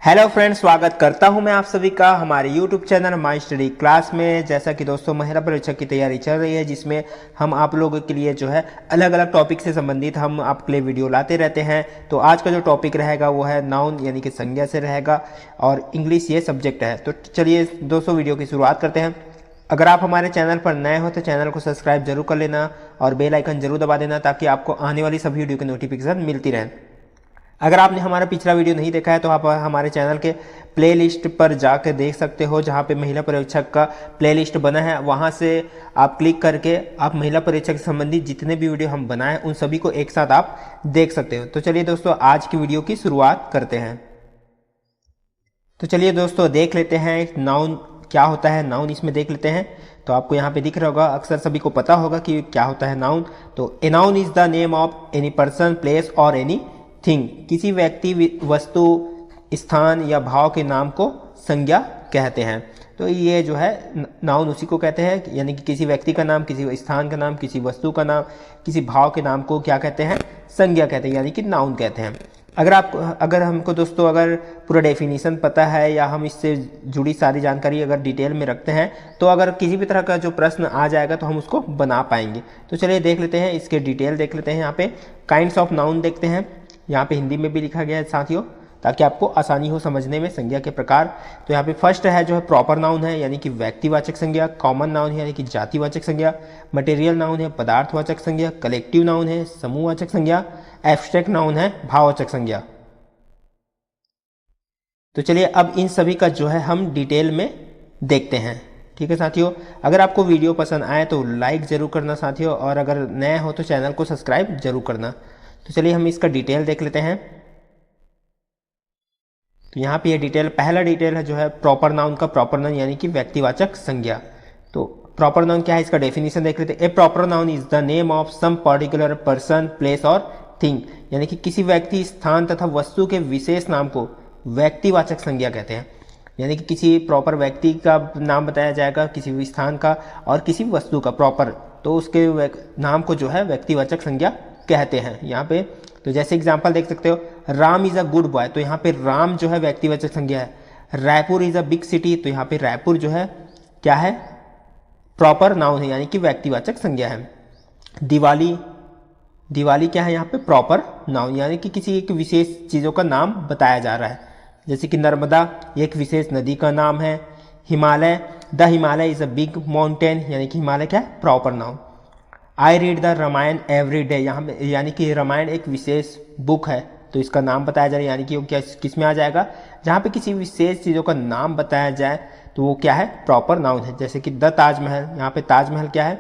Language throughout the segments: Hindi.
हेलो फ्रेंड्स, स्वागत करता हूं मैं आप सभी का हमारे YouTube channel my study class में। जैसा कि दोस्तों महिला परीक्षा की तैयारी चल रही है, जिसमें हम आप लोगों के लिए जो है अलग अलग टॉपिक से संबंधित हम आपके लिए वीडियो लाते रहते हैं। तो आज का जो टॉपिक रहेगा वो है नाउन यानी कि संज्ञा से रहेगा, और इंग्लिश ये सब्जेक्ट है। तो चलिए दोस्तों वीडियो की शुरुआत करते हैं। अगर आप हमारे चैनल पर नए हो तो चैनल को सब्सक्राइब जरूर कर लेना और बेल आइकन जरूर दबा देना, ताकि आपको आने वाली सभी वीडियो की नोटिफिकेशन मिलती रहे। अगर आपने हमारा पिछला वीडियो नहीं देखा है तो आप हमारे चैनल के प्लेलिस्ट पर जाकर देख सकते हो, जहां पे महिला परीक्षक का प्लेलिस्ट बना है। वहां से आप क्लिक करके आप महिला परीक्षा से संबंधित जितने भी वीडियो हम बनाए उन सभी को एक साथ आप देख सकते हो। तो चलिए दोस्तों आज की वीडियो की शुरुआत करते हैं। तो चलिए दोस्तों देख लेते हैं नाउन क्या होता है। नाउन इसमें देख लेते हैं। तो आपको यहाँ पे दिख रहा होगा, अक्सर सभी को पता होगा कि क्या होता है नाउन। तो a noun is the name of any person, place और एनी थिंग। किसी व्यक्ति, वस्तु, स्थान या भाव के नाम को संज्ञा कहते हैं। तो ये जो है नाउन उसी को कहते हैं, यानी कि किसी व्यक्ति का नाम, किसी स्थान का नाम, किसी वस्तु का नाम, किसी भाव के नाम को क्या कहते हैं? संज्ञा कहते हैं, यानी कि नाउन कहते हैं। अगर हमको दोस्तों अगर पूरा डेफिनेशन पता है या हम इससे जुड़ी सारी जानकारी अगर डिटेल में रखते हैं, तो अगर किसी भी तरह का जो प्रश्न आ जाएगा तो हम उसको बना पाएंगे। तो चलिए देख लेते हैं, इसके डिटेल देख लेते हैं। यहाँ पे काइंड्स ऑफ नाउन देखते हैं। यहाँ पे हिंदी में भी लिखा गया है साथियों, ताकि आपको आसानी हो समझने में संज्ञा के प्रकार। तो यहाँ पे फर्स्ट है जो है प्रॉपर नाउन है, यानी कि व्यक्तिवाचक संज्ञा। कॉमन नाउन है यानी कि जातिवाचक संज्ञा। मटेरियल नाउन है पदार्थवाचक संज्ञा। कलेक्टिव नाउन है समूहवाचक संज्ञा। एब्स्ट्रैक्ट नाउन है भाववाचक संज्ञा। तो चलिए अब इन सभी का जो है हम डिटेल में देखते हैं। ठीक है साथियों, अगर आपको वीडियो पसंद आए तो लाइक जरूर करना साथियों, और अगर नए हो तो चैनल को सब्सक्राइब जरूर करना। तो चलिए हम इसका डिटेल देख लेते हैं। तो यहाँ पे ये डिटेल, पहला डिटेल है जो है प्रॉपर नाउन का। प्रॉपर नाउन यानी कि व्यक्तिवाचक संज्ञा। तो प्रॉपर नाउन क्या है, इसका डेफिनेशन देख लेते हैं। A proper noun is the name of some particular person, place और थिंग। यानी कि किसी व्यक्ति, स्थान तथा वस्तु के विशेष नाम को व्यक्तिवाचक संज्ञा कहते हैं। यानी कि किसी प्रॉपर व्यक्ति का नाम बताया जाएगा, किसी भी स्थान का और किसी वस्तु का प्रॉपर, तो उसके नाम को जो है व्यक्तिवाचक संज्ञा कहते हैं। यहाँ पे तो जैसे एग्जांपल देख सकते हो, Ram is a good boy. तो यहाँ पे राम जो है व्यक्तिवाचक संज्ञा है। Raipur is a big city. तो यहाँ पे रायपुर जो है क्या है? प्रॉपर नाउन है, यानी कि व्यक्तिवाचक संज्ञा है। दिवाली, दिवाली क्या है यहाँ पे? प्रॉपर नाउन, यानी कि किसी एक विशेष चीजों का नाम बताया जा रहा है। जैसे कि नर्मदा ये एक विशेष नदी का नाम है। Himalaya, the Himalaya is a big mountain, यानी कि हिमालय क्या है? Proper noun. I read the Ramayana every day, यहाँ पे यानी कि रामायण एक विशेष बुक है, तो इसका नाम बताया जा रहा है, यानी कि वो क्या किस में आ जाएगा? जहाँ पे किसी विशेष चीज़ों का नाम बताया जाए तो वो क्या है? प्रॉपर नाउन है। जैसे कि द ताजमहल, यहाँ पे ताजमहल क्या है?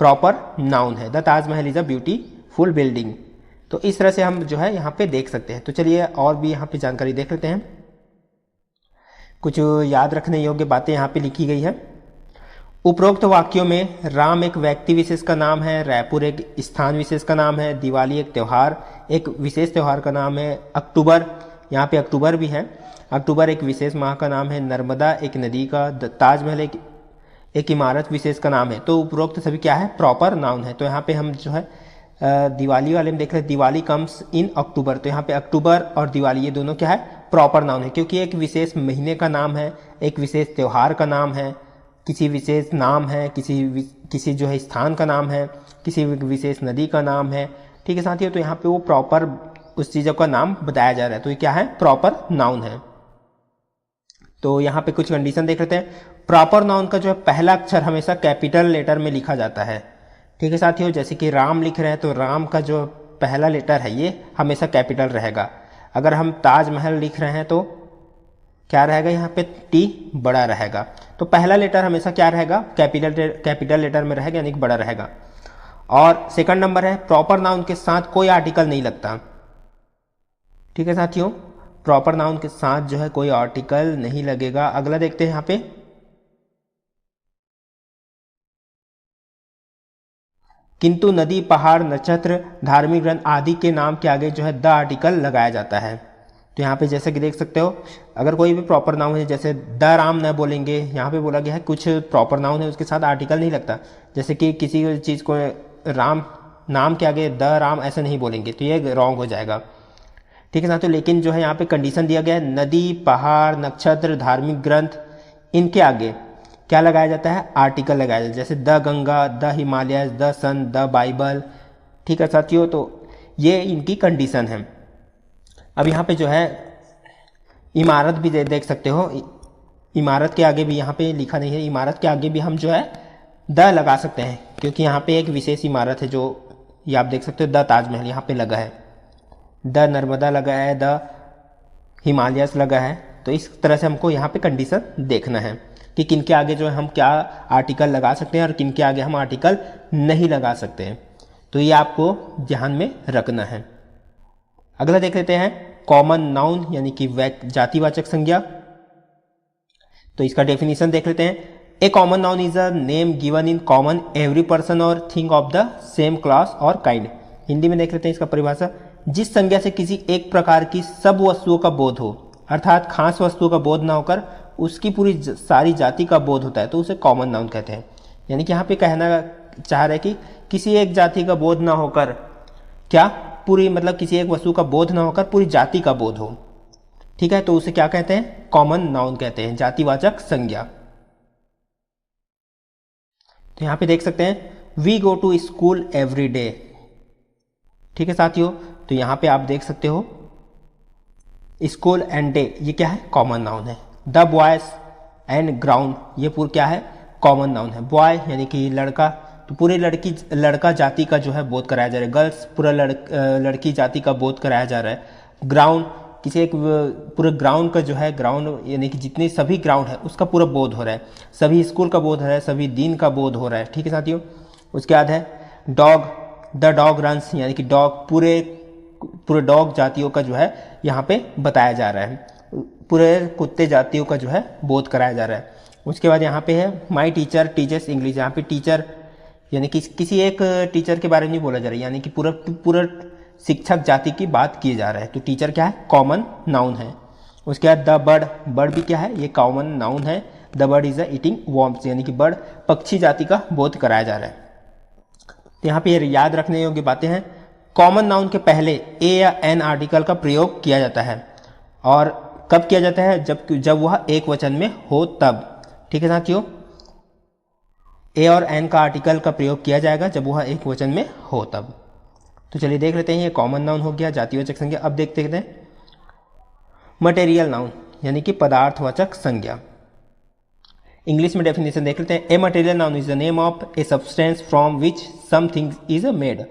प्रॉपर नाउन है। The Taj Mahal is a beautiful building. तो इस तरह से हम जो है यहाँ पे देख सकते हैं। तो चलिए और भी यहाँ पे जानकारी देख लेते हैं। कुछ याद रखने योग्य बातें यहाँ पे लिखी गई है। उपरोक्त वाक्यों में राम एक व्यक्ति विशेष का नाम है, रायपुर एक स्थान विशेष का नाम है, दिवाली एक त्यौहार, एक विशेष त्यौहार का नाम है, अक्टूबर, यहाँ पे अक्टूबर भी है, अक्टूबर एक विशेष माह का नाम है, नर्मदा एक नदी का, ताजमहल एक इमारत विशेष का नाम है। तो उपरोक्त सभी क्या है? प्रॉपर नाउन है। तो यहाँ पे हम जो है दिवाली वाले में देख रहे हैं, दिवाली कम्स इन अक्टूबर। तो यहाँ पे अक्टूबर और दिवाली ये दोनों क्या है? प्रॉपर नाउन है, क्योंकि एक विशेष महीने का नाम है, एक विशेष त्यौहार का नाम है, किसी विशेष नाम है, किसी जो है स्थान का नाम है, किसी विशेष नदी का नाम है। ठीक है साथियों, तो यहाँ पे वो प्रॉपर उस चीज़ों का नाम बताया जा रहा है, तो ये क्या है? प्रॉपर नाउन है। तो यहाँ पे कुछ कंडीशन देख लेते हैं। प्रॉपर नाउन का जो है पहला अक्षर हमेशा कैपिटल लेटर में लिखा जाता है। ठीक है साथियों, जैसे कि राम लिख रहे हैं तो राम का जो पहला लेटर है ये हमेशा कैपिटल रहेगा। अगर हम ताजमहल लिख रहे हैं तो क्या रहेगा? यहाँ पे टी बड़ा रहेगा। तो पहला लेटर हमेशा क्या रहेगा? कैपिटल लेटर में रहेगा, यानी कि बड़ा रहेगा। और सेकंड नंबर है, प्रॉपर नाउन के साथ कोई आर्टिकल नहीं लगता। ठीक है साथियों, प्रॉपर नाउन के साथ जो है कोई आर्टिकल नहीं लगेगा। अगला देखते हैं यहाँ पे, किंतु नदी, पहाड़, नक्षत्र, धार्मिक ग्रंथ आदि के नाम के आगे जो है द आर्टिकल लगाया जाता है। तो यहाँ पे जैसे कि देख सकते हो, अगर कोई भी प्रॉपर नाउन है, जैसे द राम न बोलेंगे, यहाँ पे बोला गया है कुछ प्रॉपर नाउन है उसके साथ आर्टिकल नहीं लगता। जैसे कि किसी चीज़ को राम नाम के आगे द राम ऐसे नहीं बोलेंगे, तो ये रॉन्ग हो जाएगा। ठीक है साथियों, लेकिन जो है यहाँ पे कंडीशन दिया गया है, नदी, पहाड़, नक्षत्र, धार्मिक ग्रंथ, इनके आगे क्या लगाया जाता है, आर्टिकल लगाया जाता है, जैसे the Ganga, the Himalaya, the sun, the Bible. ठीक है साथियों, तो ये इनकी कंडीशन है। अब यहाँ पे जो है इमारत भी देख सकते हो, इमारत के आगे भी यहाँ पे लिखा नहीं है, इमारत के आगे भी हम जो है द लगा सकते हैं, क्योंकि यहाँ पे एक विशेष इमारत है जो ये आप देख सकते हो, द ताजमहल यहाँ पे लगा है, द नर्मदा लगा है, द हिमालयस लगा है। तो इस तरह से हमको यहाँ पे कंडीशन देखना है कि किनके आगे जो है हम क्या आर्टिकल लगा सकते हैं और किनके आगे हम आर्टिकल नहीं लगा सकते हैं। तो ये आपको ध्यान में रखना है। अगला देख लेते हैं कॉमन नाउन यानी कि जातिवाचक संज्ञा। तो इसका डेफिनेशन देख लेते हैं। A common noun is a name given in common every person और thing of the same class और काइंड। हिंदी में देख लेते हैं इसका परिभाषा। जिस संज्ञा से किसी एक प्रकार की सब वस्तुओं का बोध हो, अर्थात खास वस्तुओं का बोध ना होकर उसकी पूरी सारी जाति का बोध होता है, तो उसे कॉमन नाउन कहते हैं। यानी कि यहाँ पे कहना चाह रहे हैं कि किसी एक जाति का बोध ना होकर क्या पूरी, मतलब किसी एक वस्तु का बोध ना होकर पूरी जाति का बोध हो, ठीक है, तो उसे क्या कहते हैं, कॉमन नाउन कहते हैं, जातिवाचक संज्ञा। तो यहाँ पे देख सकते हैं we go to school every day. ठीक है साथियों, तो यहाँ पे आप देख सकते हो स्कूल एंड डे, ये क्या है, कॉमन नाउन है। द बॉयज एंड ग्राउंड, ये पूरा क्या है, कॉमन नाउन है। बॉय यानी कि लड़का, तो पूरे लड़का जाति का जो है बोध कराया जा रहा है। गर्ल्स पूरा लड़की जाति का बोध कराया जा रहा है। ग्राउंड किसी एक पूरे ग्राउंड का जो है, ग्राउंड यानी कि जितने सभी ग्राउंड है उसका पूरा बोध हो रहा है, सभी स्कूल का बोध हो रहा है, सभी दिन का बोध हो रहा है। ठीक है साथियों, उसके बाद है डॉग, द डॉग रन्स, यानी कि डॉग पूरे डॉग जातियों का जो है यहाँ पे बताया जा रहा है, पूरे कुत्ते जातियों का जो है बोध कराया जा रहा है। उसके बाद यहाँ पे है माई टीचर टीचर्स इंग्लिश। यहाँ पे टीचर यानी कि किसी एक टीचर के बारे में नहीं बोला जा रहा है, यानी कि पूरा शिक्षक जाति की बात की जा रहा है। तो टीचर क्या है, कॉमन नाउन है। उसके बाद द बर्ड, बर्ड भी क्या है, ये कॉमन नाउन है। The bird is a eating worms, यानी कि बर्ड पक्षी जाति का बोध कराया जा रहा है। तो यहाँ पे याद रखने योग्य बातें हैं। कॉमन नाउन के पहले ए या एन आर्टिकल का प्रयोग किया जाता है, और कब किया जाता है, जब वह एक वचन में हो तब। ठीक है साथियों, ए और एन का आर्टिकल का प्रयोग किया जाएगा जब वह एक वचन में हो तब। तो चलिए देख लेते हैं, ये कॉमन नाउन हो गया, जातिवाचक संज्ञा। अब देखते हैं मटेरियल नाउन यानी कि पदार्थवाचक संज्ञा। इंग्लिश में डेफिनेशन देख लेते हैं। A material noun is the name of a substance from which something is made.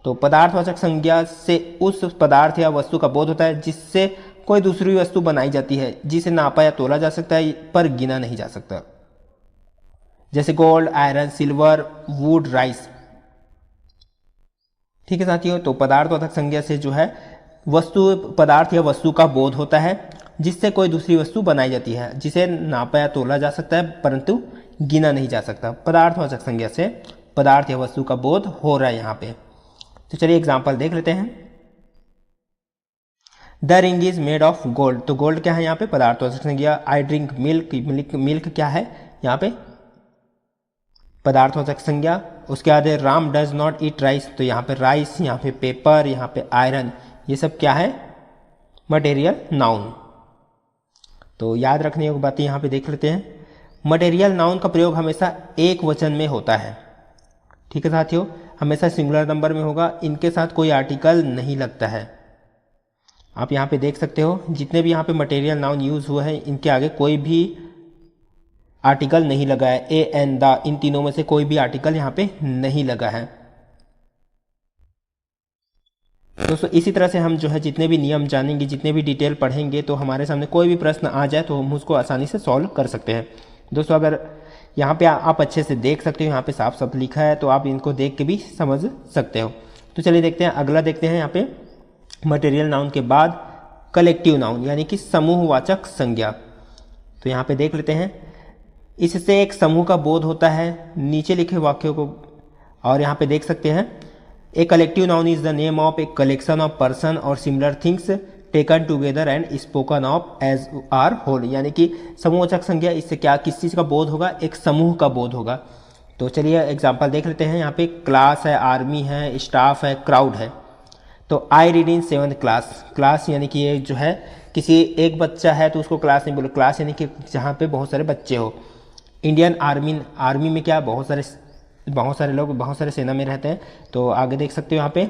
तो पदार्थवाचक संज्ञा से उस पदार्थ या वस्तु का बोध होता है जिससे कोई दूसरी वस्तु बनाई जाती है, जिसे नापा या तोला जा सकता है पर गिना नहीं जा सकता, जैसे gold, iron, silver, would, rice. ठीक है साथियों, तो पदार्थवाचक संज्ञा से जो है पदार्थ या वस्तु का बोध होता है जिससे कोई दूसरी वस्तु बनाई जाती है, जिसे नापा या तोला जा सकता है परंतु गिना नहीं जा सकता। पदार्थवाचक संज्ञा से पदार्थ या वस्तु का बोध हो रहा है यहाँ पे। तो चलिए एग्जाम्पल देख लेते हैं। The ring is made of gold, तो गोल्ड क्या है यहाँ पे, पदार्थवाचक संज्ञा। आई ड्रिंक मिल्क, मिल्क क्या है यहाँ पे, पदार्थवाचक संज्ञा। उसके बाद Ram does not eat rice, तो यहाँ पे राइस, यहाँ पे पेपर, यहाँ पे आयरन, ये सब क्या है, मटेरियल नाउन। तो याद रखने योग्य बातें यहाँ पे देख लेते हैं। मटेरियल नाउन का प्रयोग हमेशा एक वचन में होता है। ठीक है साथियों, हमेशा सिंगुलर नंबर में होगा, इनके साथ कोई आर्टिकल नहीं लगता है। आप यहाँ पे देख सकते हो जितने भी यहाँ पे मटेरियल नाउन यूज हुए हैं इनके आगे कोई भी आर्टिकल नहीं लगा है। ए, एन, द, इन तीनों में से कोई भी आर्टिकल यहाँ पे नहीं लगा है। दोस्तों इसी तरह से हम जो है जितने भी नियम जानेंगे, जितने भी डिटेल पढ़ेंगे, तो हमारे सामने कोई भी प्रश्न आ जाए तो हम उसको आसानी से सॉल्व कर सकते हैं। दोस्तों अगर यहाँ पे आप अच्छे से देख सकते हो, यहाँ पे साफ साफ लिखा है, तो आप इनको देख के भी समझ सकते हो। तो चलिए देखते हैं, अगला देखते हैं। यहाँ पे मटेरियल नाउन के बाद कलेक्टिव नाउन यानी कि समूहवाचक संज्ञा। तो यहाँ पे देख लेते हैं, इससे एक समूह का बोध होता है, नीचे लिखे वाक्यों को। और यहाँ पे देख सकते हैं, a collective noun is the name of a collection of person और similar things taken together and spoken of as a whole, यानी कि समूहवाचक संज्ञा, इससे क्या किस चीज़ का बोध होगा, एक समूह का बोध होगा। तो चलिए एग्जाम्पल देख लेते हैं। यहाँ पे क्लास है, आर्मी है, स्टाफ है, क्राउड है। तो I read in 7th class, class यानी कि ये जो है किसी एक बच्चा है तो उसको क्लास नहीं बोलो, क्लास यानी कि जहाँ पे बहुत सारे बच्चे हो। इंडियन आर्मी, आर्मी में क्या बहुत सारे लोग बहुत सारे सेना में रहते हैं। तो आगे देख सकते हो यहाँ पे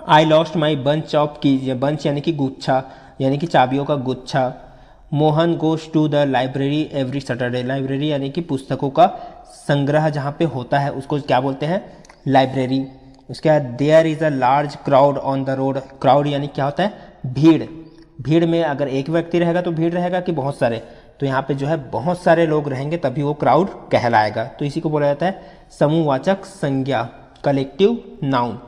I lost my bunch of keys, bunch यानी कि गुच्छा यानी कि चाबियों का गुच्छा। Mohan goes to the library every Saturday, library यानी कि पुस्तकों का संग्रह जहाँ पे होता है उसको क्या बोलते हैं, लाइब्रेरी। उसके बाद there is a large crowd on the road, crowd यानी क्या होता है, भीड़। भीड़ में अगर एक व्यक्ति रहेगा तो भीड़ रहेगा कि बहुत सारे, तो यहाँ पे जो है बहुत सारे लोग रहेंगे तभी वो क्राउड कहलाएगा। तो इसी को बोला जाता है समूहवाचक संज्ञा, कलेक्टिव नाउन।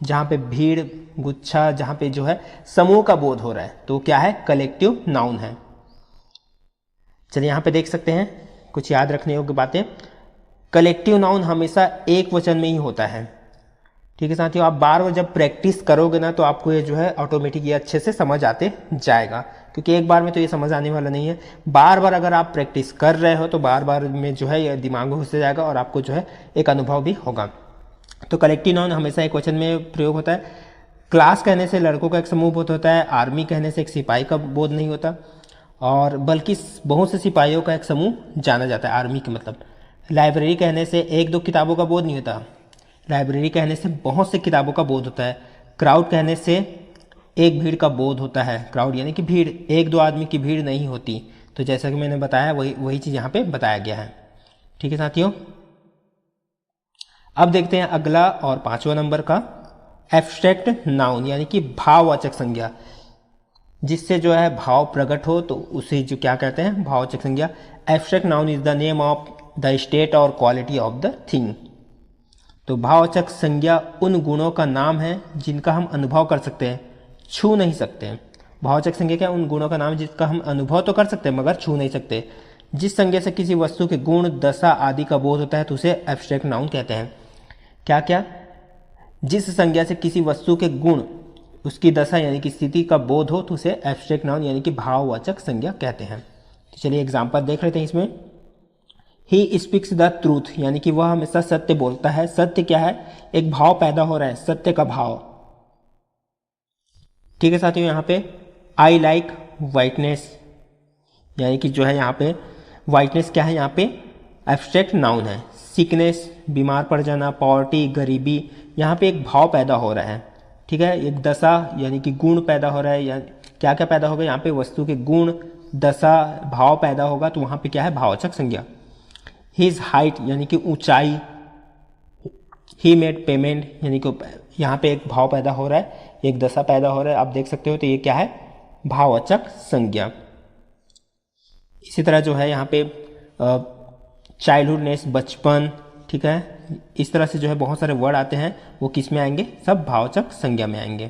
जहाँ पे भीड़, गुच्छा, जहाँ पे जो है समूह का बोध हो रहा है तो क्या है, कलेक्टिव नाउन है। चलिए यहाँ पे देख सकते हैं कुछ याद रखने योग्य बातें। कलेक्टिव नाउन हमेशा एक वचन में ही होता है। ठीक है साथियों, आप बार बार जब प्रैक्टिस करोगे ना तो आपको ये जो है ऑटोमेटिक ये अच्छे से समझ आते जाएगा, क्योंकि एक बार में तो ये समझ आने वाला नहीं है। बार बार अगर आप प्रैक्टिस कर रहे हो तो बार बार में जो है ये दिमाग में घुस जाएगा और आपको जो है एक अनुभव भी होगा। तो कलेक्टिव नाउन हमेशा एक वचन में प्रयोग होता है। क्लास कहने से लड़कों का एक समूह बोध होता है, आर्मी कहने से एक सिपाही का बोध नहीं होता, और बल्कि बहुत से सिपाहियों का एक समूह जाना जाता है आर्मी के मतलब। लाइब्रेरी कहने से एक दो किताबों का बोध नहीं होता, लाइब्रेरी कहने से बहुत से किताबों का बोध होता है। क्राउड कहने से एक भीड़ का बोध होता है, क्राउड यानी कि भीड़, एक दो आदमी की भीड़ नहीं होती। तो जैसा कि मैंने बताया वही चीज़ यहाँ पे बताया गया है। ठीक है साथियों, अब देखते हैं अगला और 5वां नंबर का एब्स्ट्रैक्ट नाउन यानी कि भाववाचक संज्ञा, जिससे जो है भाव प्रकट हो तो उसे जो क्या कहते हैं, भाववाचक संज्ञा। Abstract noun is the name of the state और क्वालिटी ऑफ द थिंग। तो भाववाचक संज्ञा उन गुणों का नाम है जिनका हम अनुभव कर सकते हैं, छू नहीं सकते। भाववाचक संज्ञा क्या, उन गुणों का नाम जिसका हम अनुभव तो कर सकते हैं मगर छू नहीं सकते। जिस संज्ञा से किसी वस्तु के गुण, दशा आदि का बोध होता है तो उसे एब्स्ट्रैक्ट नाउन कहते हैं। क्या क्या, जिस संज्ञा से किसी वस्तु के गुण, उसकी दशा यानी कि स्थिति का बोध हो तो उसे एब्स्ट्रैक्ट नाउन यानी कि भाववाचक संज्ञा कहते हैं। तो चलिए एग्जाम्पल देख लेते हैं इसमें। ही स्पीक्स द ट्रूथ यानी कि वह हमेशा सत्य बोलता है। सत्य क्या है, एक भाव पैदा हो रहा है, सत्य का भाव। ठीक है साथियों, यहाँ पे आई लाइक वाइटनेस यानी कि जो है यहाँ पे वाइटनेस क्या है, यहाँ पे एब्स्ट्रैक्ट नाउन है। सिकनेस, बीमार पड़ जाना, पॉवर्टी, गरीबी, यहाँ पे एक भाव पैदा हो रहा है। ठीक है, एक दशा यानी कि गुण पैदा हो रहा है, या क्या क्या पैदा होगा, यहाँ पे वस्तु के गुण, दशा, भाव पैदा होगा तो वहाँ पे क्या है, भाववाचक संज्ञा। हिज हाइट यानी कि ऊंचाई। ही मेड पेमेंट यानी कि यहाँ पे एक भाव पैदा हो रहा है, एक दशा पैदा हो रहा है, आप देख सकते हो। तो ये क्या है, भाववाचक संज्ञा। इसी तरह जो है यहाँ पे चाइल्डहुडनेस, बचपन। ठीक है, इस तरह से जो है बहुत सारे वर्ड आते हैं, वो किस में आएंगे, सब भाववाचक संज्ञा में आएंगे।